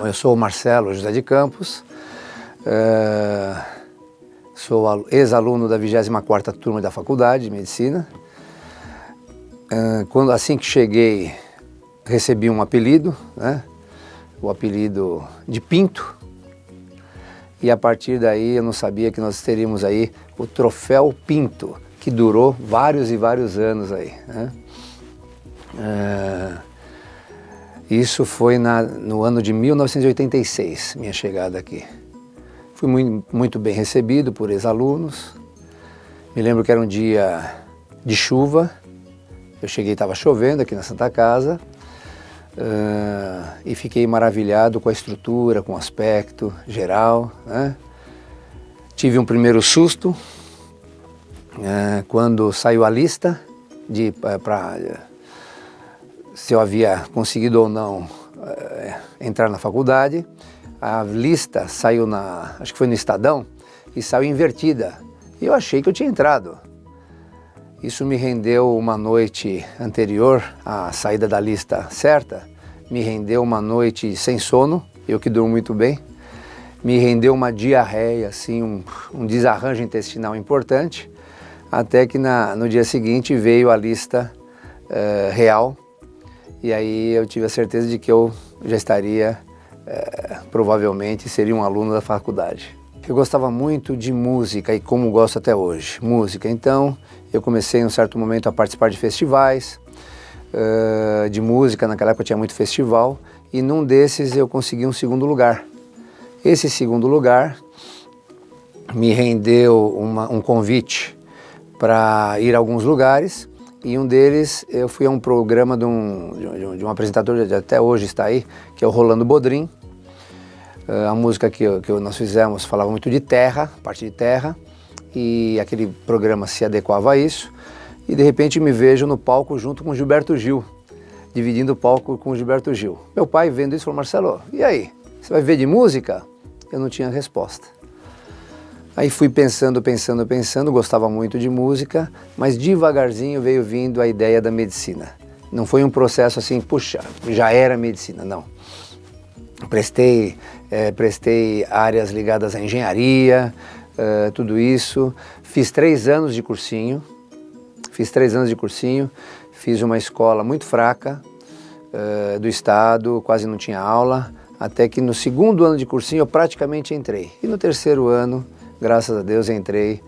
Bom, eu sou o Marcelo José de Campos, sou ex-aluno da 24ª turma da Faculdade de Medicina. Assim que cheguei, recebi um apelido, né? O apelido de Pinto, e a partir daí eu não sabia que nós teríamos aí o Troféu Pinto, que durou vários e vários anos aí, né? Isso foi no ano de 1986, minha chegada aqui. Fui muito bem recebido por ex-alunos. Me lembro que era um dia de chuva. Eu cheguei, estava chovendo aqui na Santa Casa, e fiquei maravilhado com a estrutura, com o aspecto geral, né? Tive um primeiro susto quando saiu a lista se eu havia conseguido ou não entrar na faculdade. A lista saiu acho que foi no Estadão, e saiu invertida. E eu achei que eu tinha entrado. Isso me rendeu uma noite anterior à saída da lista certa, me rendeu uma noite sem sono, eu que durmo muito bem, me rendeu uma diarreia, assim, um desarranjo intestinal importante, até que no dia seguinte veio a lista real, e aí eu tive a certeza de que eu já estaria, provavelmente, seria um aluno da faculdade. Eu gostava muito de música, e como gosto até hoje, música. Então, eu comecei em um certo momento a participar de festivais de música. Naquela época tinha muito festival, e num desses eu consegui um segundo lugar. Esse segundo lugar me rendeu um convite para ir a alguns lugares, e um deles eu fui a um programa de um apresentador que até hoje está aí, que é o Rolando Bodrim. A música que nós fizemos falava muito de terra, parte de terra, e aquele programa se adequava a isso. E de repente me vejo no palco junto com o Gilberto Gil, dividindo o palco com o Gilberto Gil. Meu pai, vendo isso, falou: Marcelo, e aí, você vai ver de música? Eu não tinha resposta. Aí fui pensando, gostava muito de música, mas devagarzinho veio vindo a ideia da medicina. Não foi um processo assim, puxa, já era medicina, não. Prestei áreas ligadas à engenharia, tudo isso. Fiz 3 anos de cursinho, fiz uma escola muito fraca do estado, quase não tinha aula, até que no 2º ano de cursinho eu praticamente entrei. E no 3º ano, graças a Deus, entrei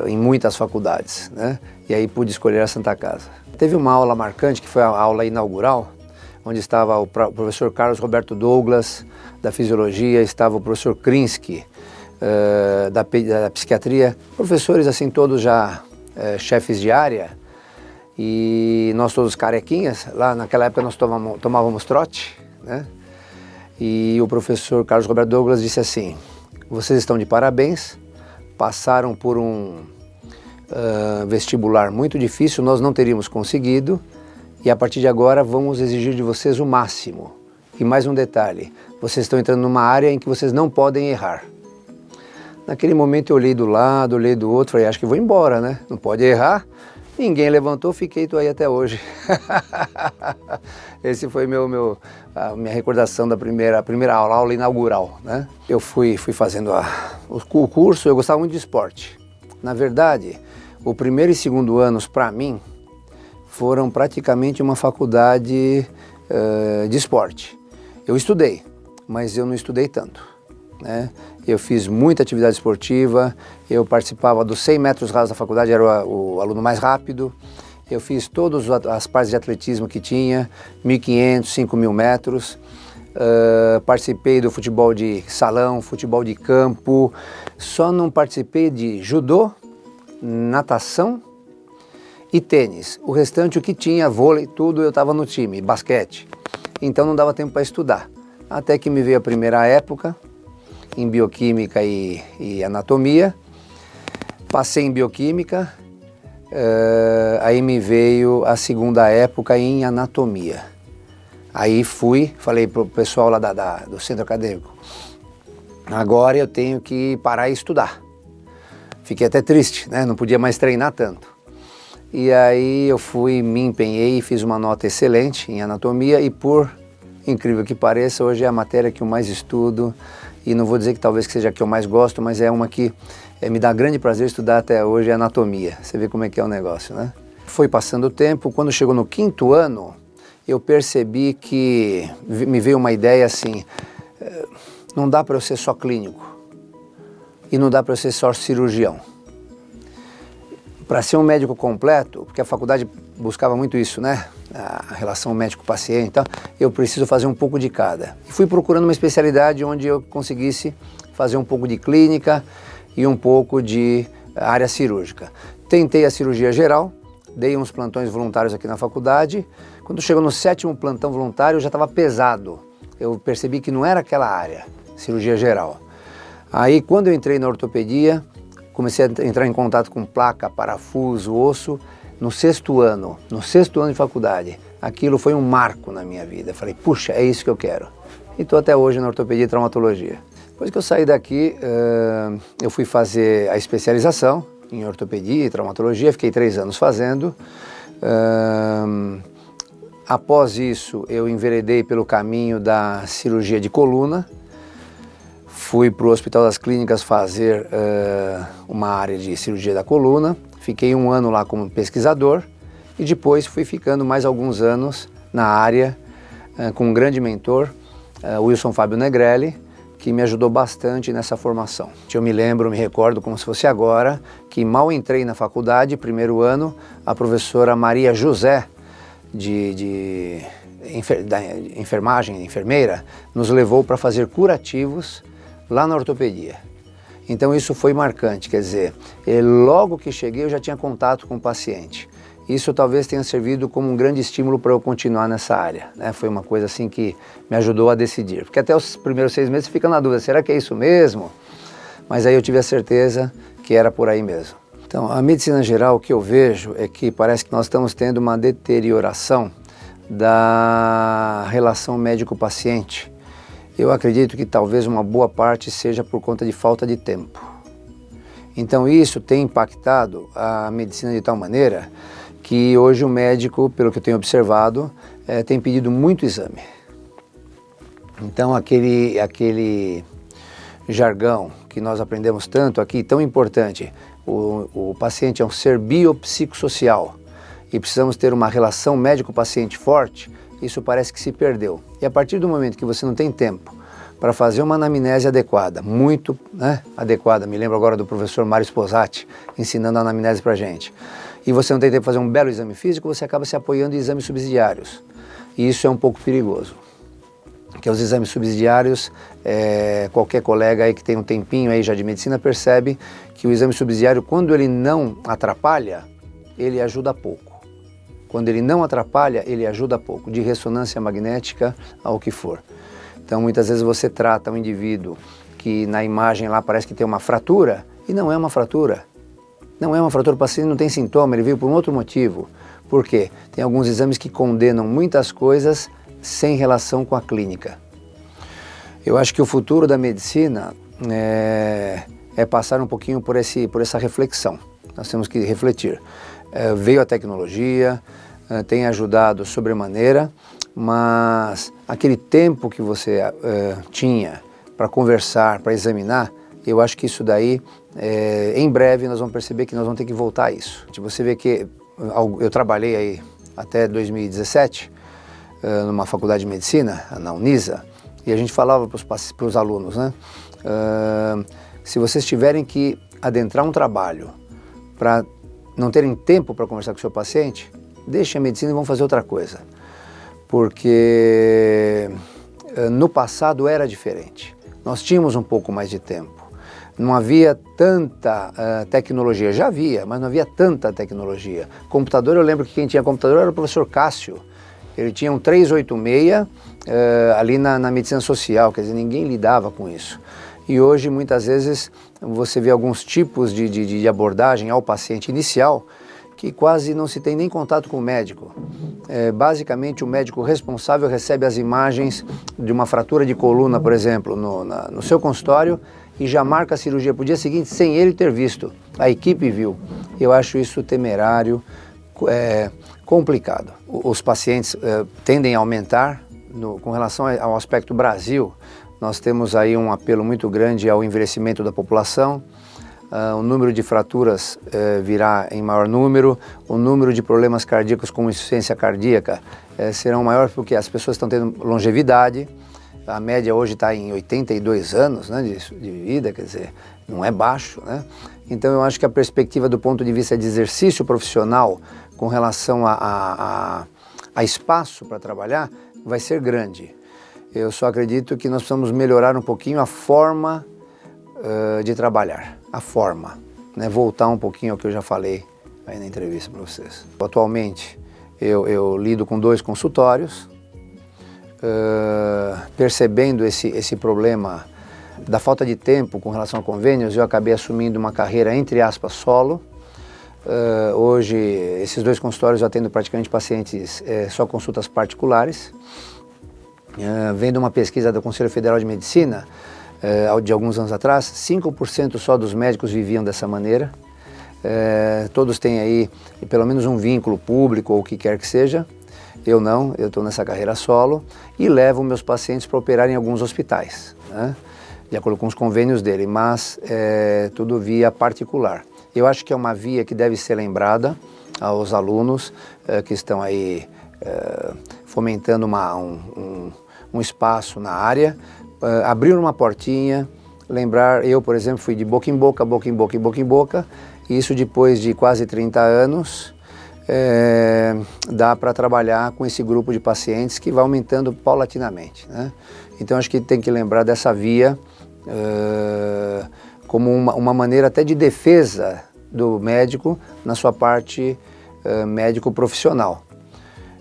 em muitas faculdades, né? E aí pude escolher a Santa Casa. Teve uma aula marcante, que foi a aula inaugural, onde estava o professor Carlos Roberto Douglas, da Fisiologia, estava o professor Krinsky, da Psiquiatria, professores assim todos já chefes de área, e nós todos carequinhas. Lá naquela época nós tomávamos trote, né? E o professor Carlos Roberto Douglas disse assim: vocês estão de parabéns, passaram por um vestibular muito difícil, nós não teríamos conseguido, e a partir de agora vamos exigir de vocês o máximo. E mais um detalhe: vocês estão entrando numa área em que vocês não podem errar. Naquele momento eu olhei do lado, olhei do outro, falei: acho que vou embora, né? Não pode errar. Ninguém levantou, fiquei aí até hoje. Esse foi a minha recordação da primeira aula inaugural, né? Eu fui fazendo o curso. Eu gostava muito de esporte. Na verdade, o 1º e 2º anos, para mim, foram praticamente uma faculdade de esporte. Eu estudei, mas eu não estudei tanto, né? Eu fiz muita atividade esportiva, eu participava dos 100 metros rasos da faculdade, era o aluno mais rápido. Eu fiz todas as partes de atletismo que tinha, 1.500, 5.000 metros. Participei do futebol de salão, futebol de campo. Só não participei de judô, natação e tênis. O restante, o que tinha, vôlei, tudo, eu estava no time, basquete. Então não dava tempo para estudar. Até que me veio a primeira época em bioquímica e anatomia. Passei em bioquímica, aí me veio a segunda época em anatomia. Aí falei para o pessoal lá do centro acadêmico: agora eu tenho que parar e estudar. Fiquei até triste, né? Não podia mais treinar tanto. E aí eu me empenhei e fiz uma nota excelente em anatomia, e por incrível que pareça, hoje é a matéria que eu mais estudo, e não vou dizer que talvez que seja a que eu mais gosto, mas é uma que me dá grande prazer estudar até hoje, é anatomia. Você vê como é que é o negócio, né? Foi passando o tempo, quando chegou no 5º ano, eu percebi que me veio uma ideia assim, não dá para eu ser só clínico, e não dá para eu ser só cirurgião. Para ser um médico completo, porque a faculdade buscava muito isso, né? A relação médico-paciente, então, eu preciso fazer um pouco de cada. E fui procurando uma especialidade onde eu conseguisse fazer um pouco de clínica e um pouco de área cirúrgica. Tentei a cirurgia geral, dei uns plantões voluntários aqui na faculdade. Quando chegou no 7º plantão voluntário, eu já estava pesado. Eu percebi que não era aquela área, cirurgia geral. Aí, quando eu entrei na ortopedia, comecei a entrar em contato com placa, parafuso, osso, no 6º ano de faculdade. Aquilo foi um marco na minha vida. Falei, puxa, é isso que eu quero. E estou até hoje na ortopedia e traumatologia. Depois que eu saí daqui, eu fui fazer a especialização em ortopedia e traumatologia, fiquei 3 anos fazendo. Após isso, eu enveredei pelo caminho da cirurgia de coluna. Fui para o Hospital das Clínicas fazer uma área de cirurgia da coluna. Fiquei 1 ano lá como pesquisador e depois fui ficando mais alguns anos na área com um grande mentor, Wilson Fábio Negrelli, que me ajudou bastante nessa formação. Eu me recordo como se fosse agora, que mal entrei na faculdade, 1º ano, a professora Maria José, da enfermeira, nos levou para fazer curativos lá na ortopedia. Então isso foi marcante, quer dizer, logo que cheguei eu já tinha contato com o paciente. Isso talvez tenha servido como um grande estímulo para eu continuar nessa área, né? Foi uma coisa assim que me ajudou a decidir, porque até os primeiros 6 meses você fica na dúvida, será que é isso mesmo? Mas aí eu tive a certeza que era por aí mesmo. Então, a medicina geral, o que eu vejo é que parece que nós estamos tendo uma deterioração da relação médico-paciente. Eu acredito que talvez uma boa parte seja por conta de falta de tempo. Então isso tem impactado a medicina de tal maneira que hoje o médico, pelo que eu tenho observado, tem pedido muito exame. Então aquele jargão que nós aprendemos tanto aqui, tão importante, o paciente é um ser biopsicossocial e precisamos ter uma relação médico-paciente forte, isso parece que se perdeu. E a partir do momento que você não tem tempo para fazer uma anamnese adequada, muito adequada, me lembro agora do professor Mário Sposati ensinando a anamnese para a gente, e você não tem tempo para fazer um belo exame físico, você acaba se apoiando em exames subsidiários. E isso é um pouco perigoso. Porque os exames subsidiários, qualquer colega aí que tem um tempinho aí já de medicina percebe que o exame subsidiário, quando ele não atrapalha, ele ajuda pouco. Quando ele não atrapalha, ele ajuda pouco, de ressonância magnética ao que for. Então, muitas vezes você trata um indivíduo que na imagem lá parece que tem uma fratura, e não é uma fratura. Não é uma fratura, o paciente não tem sintoma, ele veio por um outro motivo. Por quê? Tem alguns exames que condenam muitas coisas sem relação com a clínica. Eu acho que o futuro da medicina é passar um pouquinho por essa reflexão. Nós temos que refletir. Veio a tecnologia, tem ajudado sobremaneira, mas aquele tempo que você tinha para conversar, para examinar, eu acho que isso daí, em breve nós vamos perceber que nós vamos ter que voltar a isso. Você vê que eu trabalhei aí até 2017, numa faculdade de medicina, na Unisa, e a gente falava para os alunos, né? Se vocês tiverem que adentrar um trabalho para não terem tempo para conversar com o seu paciente, deixem a medicina e vão fazer outra coisa. Porque no passado era diferente. Nós tínhamos um pouco mais de tempo. Não havia tanta tecnologia. Já havia, mas não havia tanta tecnologia. Computador, eu lembro que quem tinha computador era o professor Cássio. Ele tinha um 386 ali na medicina social, quer dizer, ninguém lidava com isso. E hoje, muitas vezes, você vê alguns tipos de abordagem ao paciente inicial que quase não se tem nem contato com o médico. Basicamente, o médico responsável recebe as imagens de uma fratura de coluna, por exemplo, no seu consultório e já marca a cirurgia para o dia seguinte sem ele ter visto. A equipe viu. Eu acho isso temerário, complicado. Os pacientes tendem a aumentar com relação ao aspecto Brasil, nós temos aí um apelo muito grande ao envelhecimento da população. O número de fraturas virá em maior número, o número de problemas cardíacos como insuficiência cardíaca serão maiores porque as pessoas estão tendo longevidade. A média hoje está em 82 anos, né, de vida, quer dizer, não é baixo, né? Então eu acho que a perspectiva do ponto de vista de exercício profissional com relação a espaço para trabalhar vai ser grande. Eu só acredito que nós precisamos melhorar um pouquinho a forma de trabalhar, a forma, né? Voltar um pouquinho ao que eu já falei aí na entrevista para vocês. Atualmente eu lido com 2 consultórios, percebendo esse problema da falta de tempo com relação a convênios, eu acabei assumindo uma carreira, entre aspas, solo. Hoje, esses 2 consultórios eu atendo praticamente pacientes só consultas particulares. Vendo uma pesquisa do Conselho Federal de Medicina, de alguns anos atrás, 5% só dos médicos viviam dessa maneira. Todos têm aí pelo menos um vínculo público ou o que quer que seja. Eu não, eu estou nessa carreira solo e levo meus pacientes para operar em alguns hospitais, né, de acordo com os convênios dele, mas tudo via particular. Eu acho que é uma via que deve ser lembrada aos alunos que estão aí fomentando um espaço na área, abrir uma portinha, lembrar, eu, por exemplo, fui de boca em boca, boca em boca e boca em boca, e isso depois de quase 30 anos, dá para trabalhar com esse grupo de pacientes que vai aumentando paulatinamente, né? Então acho que tem que lembrar dessa via como uma maneira até de defesa do médico na sua parte médico profissional.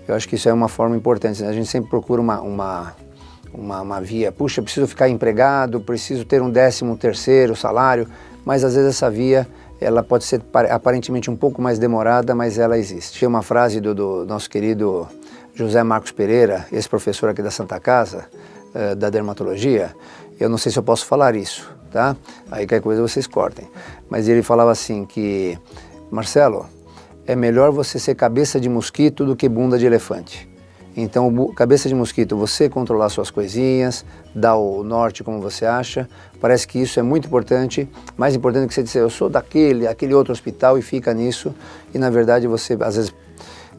Eu acho que isso é uma forma importante, né? A gente sempre procura uma via, puxa, preciso ficar empregado, preciso ter um 13º salário, mas às vezes essa via ela pode ser aparentemente um pouco mais demorada, mas ela existe. Tinha uma frase do nosso querido José Marcos Pereira, esse professor aqui da Santa Casa, da dermatologia. Eu não sei se eu posso falar isso, tá? Aí qualquer coisa vocês cortem. Mas ele falava assim que, Marcelo, é melhor você ser cabeça de mosquito do que bunda de elefante. Então, cabeça de mosquito, você controlar suas coisinhas, dar o norte como você acha, parece que isso é muito importante, mais importante que você dizer, eu sou aquele outro hospital e fica nisso, e na verdade você às vezes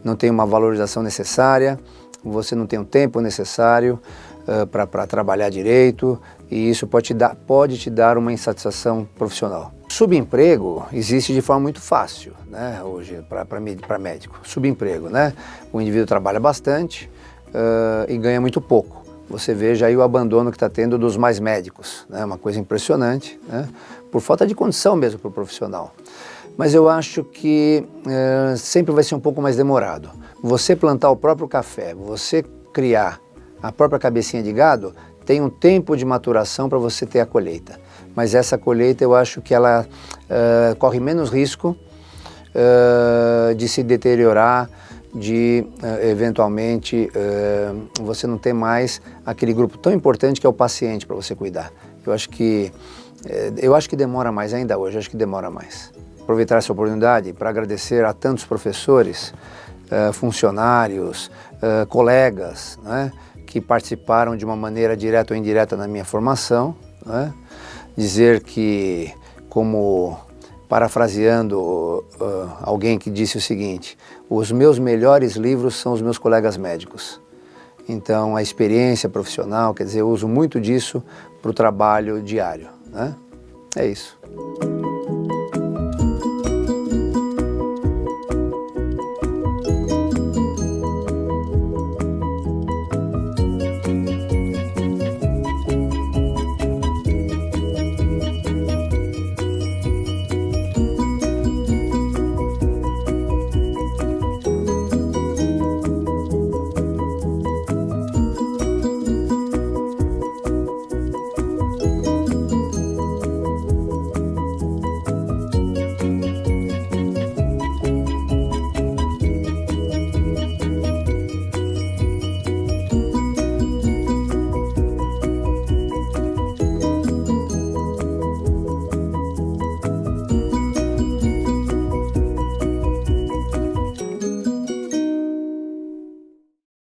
não tem uma valorização necessária, você não tem o tempo necessário para trabalhar direito, e isso pode te dar uma insatisfação profissional. Subemprego existe de forma muito fácil, né, hoje para médico. Subemprego, né? O indivíduo trabalha bastante e ganha muito pouco. Você veja aí o abandono que está tendo dos mais médicos, né? Uma coisa impressionante, né? Por falta de condição mesmo para o profissional. Mas eu acho que sempre vai ser um pouco mais demorado. Você plantar o próprio café, você criar a própria cabecinha de gado, tem um tempo de maturação para você ter a colheita. Mas essa colheita eu acho que ela corre menos risco de se deteriorar, de eventualmente você não ter mais aquele grupo tão importante que é o paciente para você cuidar. Eu acho que demora mais ainda hoje, acho que demora mais. Aproveitar essa oportunidade para agradecer a tantos professores, funcionários, colegas, né, que participaram de uma maneira direta ou indireta na minha formação, né? Dizer que, como parafraseando alguém que disse o seguinte, os meus melhores livros são os meus colegas médicos. Então, a experiência profissional, quer dizer, eu uso muito disso para o trabalho diário, né? É isso.